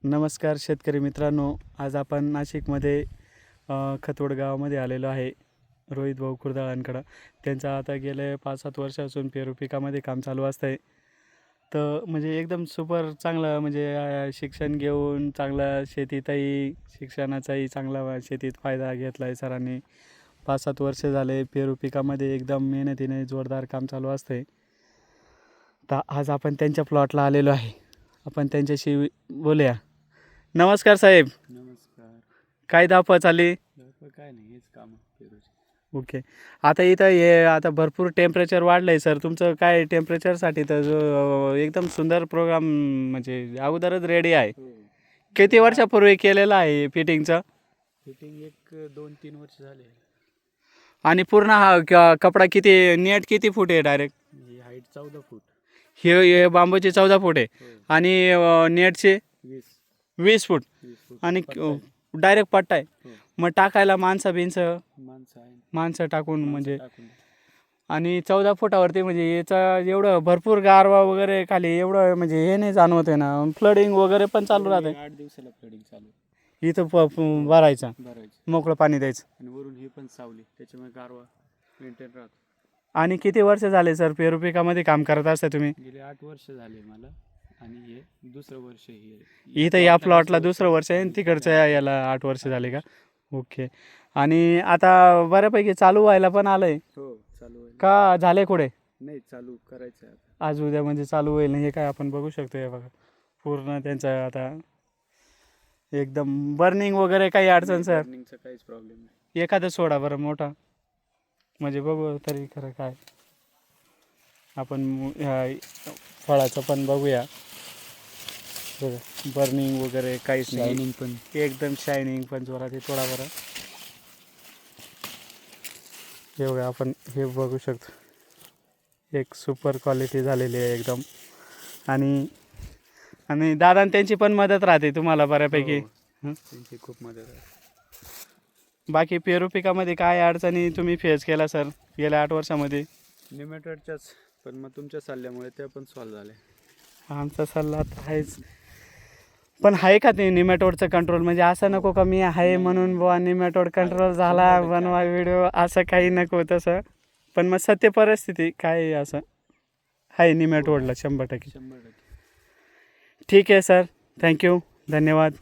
नमस्कार शेतकरी मित्रांनो, आज आपण नाशिकमध्ये खतवड गावामध्ये आलेलो आहे. रोहित भाऊ खुर्दाळांकडं त्यांचं आता गेले 5-7 वर्षापासून पेरू पिकामध्ये काम चालू असतं आहे. तर म्हणजे एकदम सुपर चांगलं म्हणजे शिक्षण घेऊन चांगलं शेतीतही शिक्षणाचाही चांगला शेतीत फायदा घेतला आहे सरांनी. 5-7 वर्ष झाले पेरू पिकामध्ये एकदम मेहनतीने जोरदार काम चालू असते. तर आज आपण त्यांच्या प्लॉटला आलेलो आहे. आपण त्यांच्याशी बोलूया. नमस्कार साहेब. नमस्कार. काय धावपळ चालली? काय नाही, हेच काम पेरूचे. ओके. आता इथं हे आता भरपूर टेम्परेचर वाढलं आहे सर. तुमचं काय टेम्परेचरसाठी तर जो एकदम सुंदर प्रोग्राम म्हणजे अगोदरच रेडी आहे. किती वर्षापूर्वी केलेलं आहे फिटिंगचं? फिटिंग एक 2-3 वर्ष झाले. आणि पूर्ण हा कपडा किती नेट किती फूट आहे डायरेक्ट? ही हाईट 14 फूट. हे बांबूचे 14 फूट आहे हो. आणि नेटचे 20 फूट 20 फूट आणि पट्टा आहे. डायरेक्ट पट्टा आहे. हो. मग टाकायला माणसं माणसं आहे. माणसं टाकून म्हणजे टाकून. आणि 14 फुटावरती म्हणजे याचा एवढं भरपूर गारवा वगैरे खाली एवढं म्हणजे हे नाही जाणवत आहे ना. फ्लडिंग वगैरे पण चालू राहते. 8 दिवसाला फ्लडिंग चालू. इथं भरायचं भरायची मोकळं पाणी द्यायचं. आणि वरून ही पण सावली, त्याच्यामुळे गारवा मेंटेन राहतो. आणि किती वर्ष झाले सर पेरू पिकामध्ये काम करत असता तुम्ही? गेले 8 वर्ष झाले मला. आणि हे दुसरं वर्ष इथं या प्लॉटला दुसरं वर्ष आहे आणि तिकडच्या याला 8 वर्ष झाले का? ओके. आणि आता बऱ्यापैकी चालू व्हायला पण आलंय हो, चालू आहे का झाले कुठे? नाही, चालू करायचं आहे आता. आज उद्या म्हणजे चालू होईल. हे काय आपण बघू शकतो हे बघा पूर्ण त्यांचं आता एकदम बर्निंग वगैरे काही अडचण सर? बर्निंगचा काहीच प्रॉब्लेम नाही. एखादं सोडा बरं मोठा म्हणजे बघू तरी खरं काय. आपण ह्या फळाचं पण बघूया. बर्निंग वगैरे काहीच नाही. शायनिंग पण एकदम शायनिंग पण जोरात आहे. थोडा बरं हे बघा आपण हे बघू शकतो. एक सुपर क्वालिटी झालेली आहे एकदम. आणि आणि दादा त्यांची पण मदत राहते तुम्हाला बऱ्यापैकी. त्यांची खूप मदत आहे. बाकी पेरू पिकामध्ये काय अडचणी तुम्ही फेस केला सर गेल्या 8 वर्षामध्ये? निमेटोडच्याच, पण मग तुमच्या सल्ल्यामुळे त्या पण सॉल्व झाले. आमचा सल्ला तर आहेच. पण आहे का ते निमॅटोडचं कंट्रोल? म्हणजे असं नको का मी आहे म्हणून बुवा निमॅटोड कंट्रोल झाला बनवा व्हिडिओ असं काही नको तसं. पण मग सत्य परिस्थिती काय असं आहे निमॅटोडला 100%. 100%. ठीक आहे सर. थँक्यू. धन्यवाद.